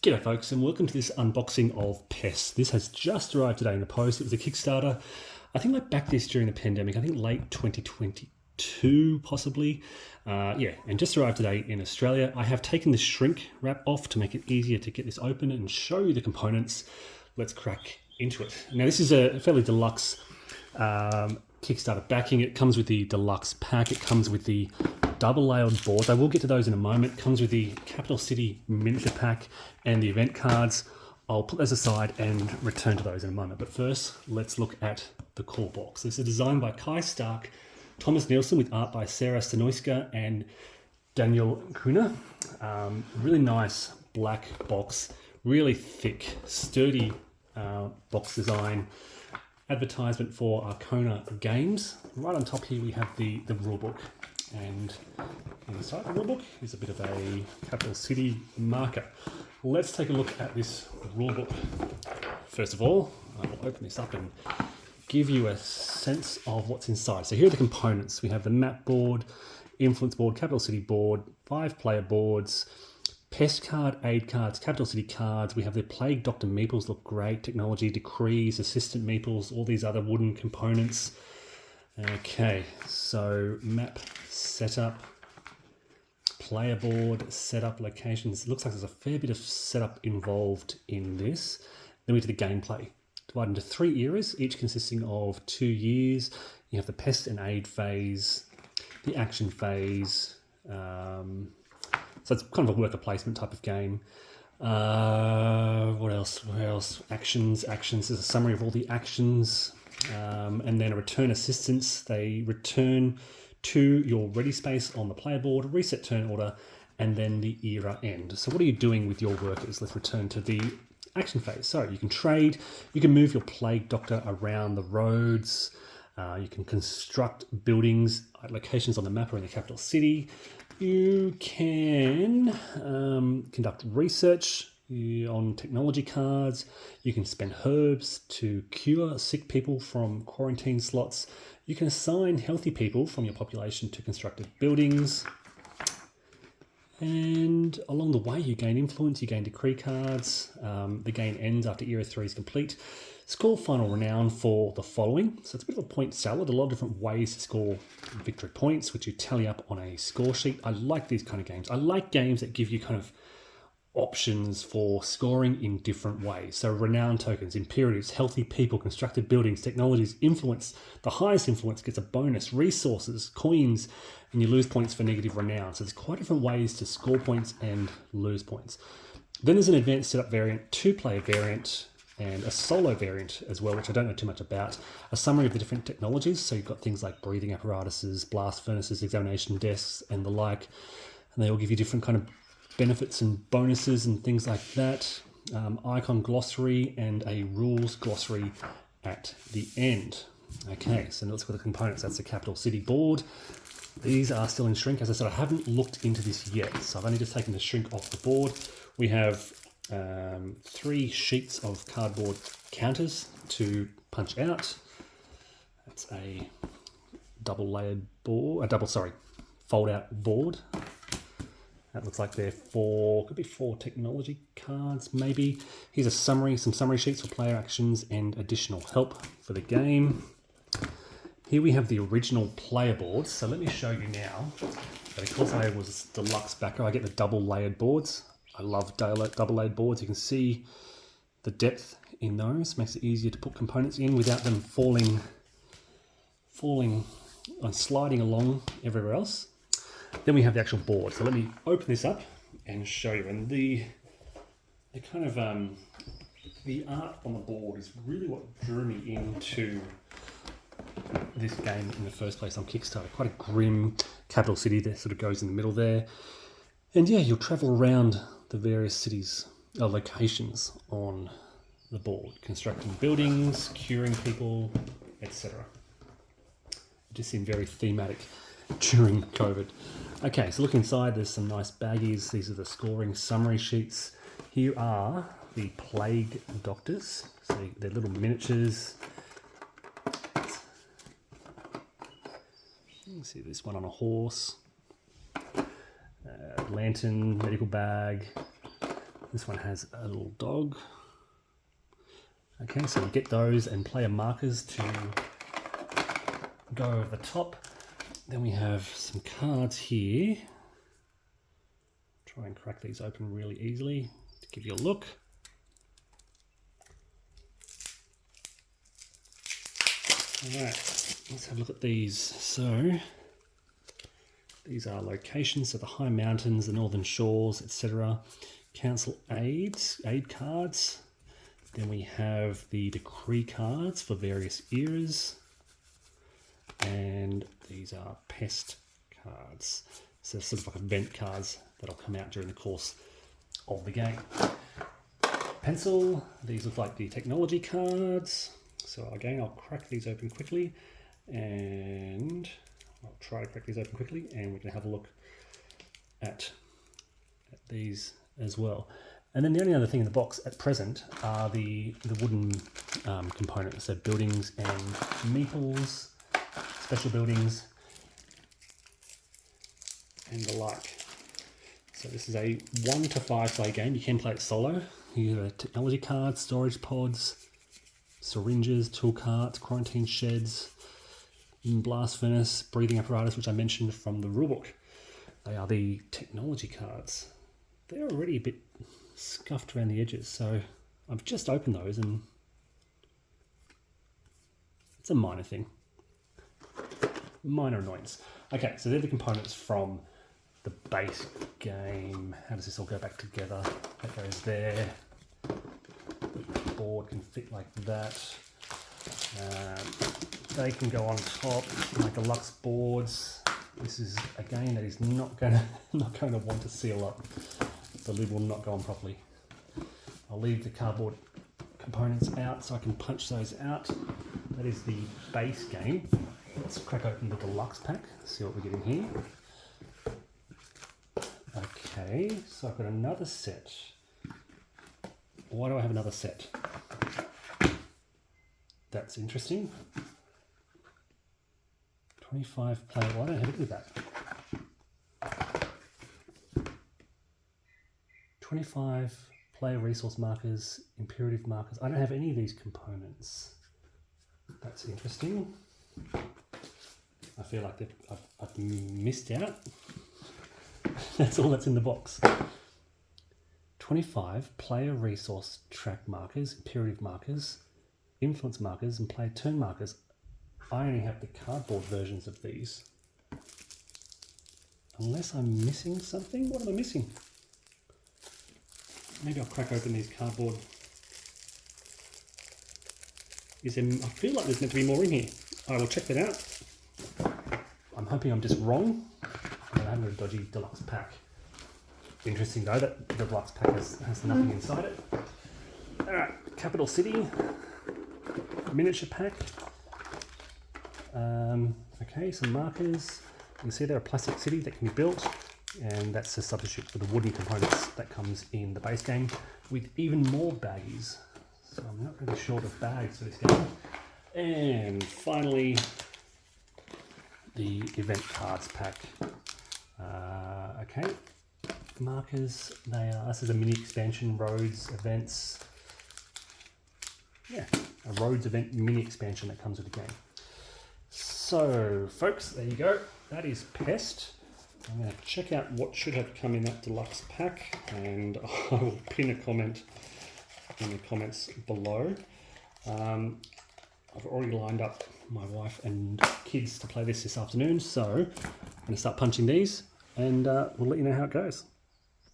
G'day folks and welcome to this unboxing of Pest. This has just arrived today in the post. It was a Kickstarter. I think I backed this during the pandemic. I think late 2022 possibly. And just arrived today in Australia. I have taken the shrink wrap off to make it easier to get this open and show you the components. Let's crack into it. Now this is a fairly deluxe Kickstarter backing. It comes with the deluxe pack. It comes with the double layered boards. I will get to those in a moment. It comes with the Capital City miniature pack and the event cards. I'll put those aside and return to those in a moment. But first, let's look at the core box. This is designed by Starck, Thomas Nielsen, with art by Sara, Stanoeska and Daniel Cunha. Really nice black box, really thick, sturdy box design. Advertisement for Archona games. Right on top here we have the rulebook, and inside the rulebook is a bit of a Capital City marker. Let's take a look at this rulebook. First of all, I will open this up and give you a sense of what's inside. So here are the components. We have the map board, influence board, Capital City board, 5 player boards, Pest card, aid cards, Capital City cards. We have the Plague Dr. Meeples, look great. Technology, decrees, assistant Meeples, all these other wooden components. Okay, so map setup, player board, setup, locations. It looks like there's a fair bit of setup involved in this. Then we do the gameplay. Divided into 3 eras, each consisting of 2 years. You have the Pest and Aid phase, the action phase, so it's kind of a worker placement type of game. What else? Where else? Actions. There's a summary of all the actions. And then a return assistance. They return to your ready space on the player board, reset turn order, and then the era end. So what are you doing with your workers? Let's return to the action phase. So you can trade, you can move your Plague Doctor around the roads, you can construct buildings at locations on the map or in the capital city. You can conduct research on technology cards. You can spend herbs to cure sick people from quarantine slots. You can assign healthy people from your population to constructed buildings. And along the way, you gain influence, you gain decree cards. The game ends after Era 3 is complete. Score final renown for the following. So it's a bit of a point salad, a lot of different ways to score victory points, which you tally up on a score sheet. I like these kind of games. I like games that give you kind of options for scoring in different ways. So renown tokens, imperatives, healthy people, constructed buildings, technologies, influence. The highest influence gets a bonus, resources, coins, and you lose points for negative renown. So there's quite different ways to score points and lose points. Then there's an advanced setup variant, 2-player variant, and a solo variant as well, which I don't know too much about. A summary of the different technologies. So you've got things like breathing apparatuses, blast furnaces, examination desks, and the like. And they all give you different kind of benefits and bonuses and things like that. Icon glossary and a rules glossary at the end. Okay, so let's look at the components. That's the Capital City board. These are still in shrink. As I said, I haven't looked into this yet, so I've only just taken the shrink off the board. We have 3 sheets of cardboard counters to punch out. That's a double-layered board, fold-out board. That looks like they're could be 4 technology cards, maybe. Here's a summary, some summary sheets for player actions and additional help for the game. Here we have the original player boards. So let me show you now. Because I was deluxe backer, I get the double-layered boards. I love double-layered boards. You can see the depth in those. Makes it easier to put components in without them falling and sliding along everywhere else. Then we have the actual board. So let me open this up and show you. And the kind of the art on the board is really what drew me into this game in the first place on Kickstarter. Quite a grim capital city that sort of goes in the middle there. And yeah, you'll travel around the various cities, locations on the board, constructing buildings, curing people, etc. It just seemed very thematic during COVID. Okay, so look inside, there's some nice baggies. These are the scoring summary sheets. Here are the Plague Doctors. So they're little miniatures. You can see this one on a horse. Lantern, medical bag, This one has a little dog. Okay, so we get those and player markers to go over the top. Then we have some cards here. Try and crack these open really easily to give you a look. Alright, let's have a look at these. So, these are locations, so the high mountains, the northern shores, etc. Council aids, aid cards. Then we have the decree cards for various eras. And these are pest cards. So sort of like event cards that'll come out during the course of the game. Pencil, these look like the technology cards. So again, I'll crack these open quickly and I'll try to crack these open quickly and we can have a look at these as well. And then the only other thing in the box at present are the wooden components, so buildings and meeples, special buildings and the like. So this is a 1 to 5 play game. You can play it solo. You have technology cards, storage pods, syringes, tool carts, quarantine sheds, blast furnace, breathing apparatus, which I mentioned from the rulebook. They are the technology cards. They're already a bit scuffed around the edges, so I've just opened those and it's a minor thing. Minor annoyance. Okay, so they're the components from the base game. How does this all go back together? That goes there. The board can fit like that. They can go on top, like deluxe boards. This is a game that is not going to want to seal up. The lid will not go on properly. I'll leave the cardboard components out so I can punch those out. That is the base game. Let's crack open the deluxe pack, see what we get in here. Okay, so I've got another set. Why do I have another set? That's interesting. 25 player, why don't I have it with that? 25 player resource markers, imperative markers. I don't have any of these components. That's interesting. I feel like I've missed out. That's all that's in the box. 25 player resource track markers, imperative markers, influence markers, and player turn markers. I only have the cardboard versions of these. Unless I'm missing something? What am I missing? Maybe I'll crack open these cardboard. I feel like there's meant to be more in here. I will check that out. I'm hoping I'm just wrong. I haven't got a dodgy deluxe pack. Interesting though that the deluxe pack has nothing inside it. Alright, Capital City. Miniature pack. Okay, some markers. You can see they're a plastic city that can be built, and that's a substitute for the wooden components that comes in the base game with even more baggies. So I'm not really short of bags for this game. And finally, the event cards pack. Okay, markers. This is a mini expansion, roads, events. Yeah, a roads event mini expansion that comes with the game. So, folks, there you go. That is Pest. I'm going to check out what should have come in that deluxe pack, and I will pin a comment in the comments below. I've already lined up my wife and kids to play this afternoon, so I'm going to start punching these, and we'll let you know how it goes.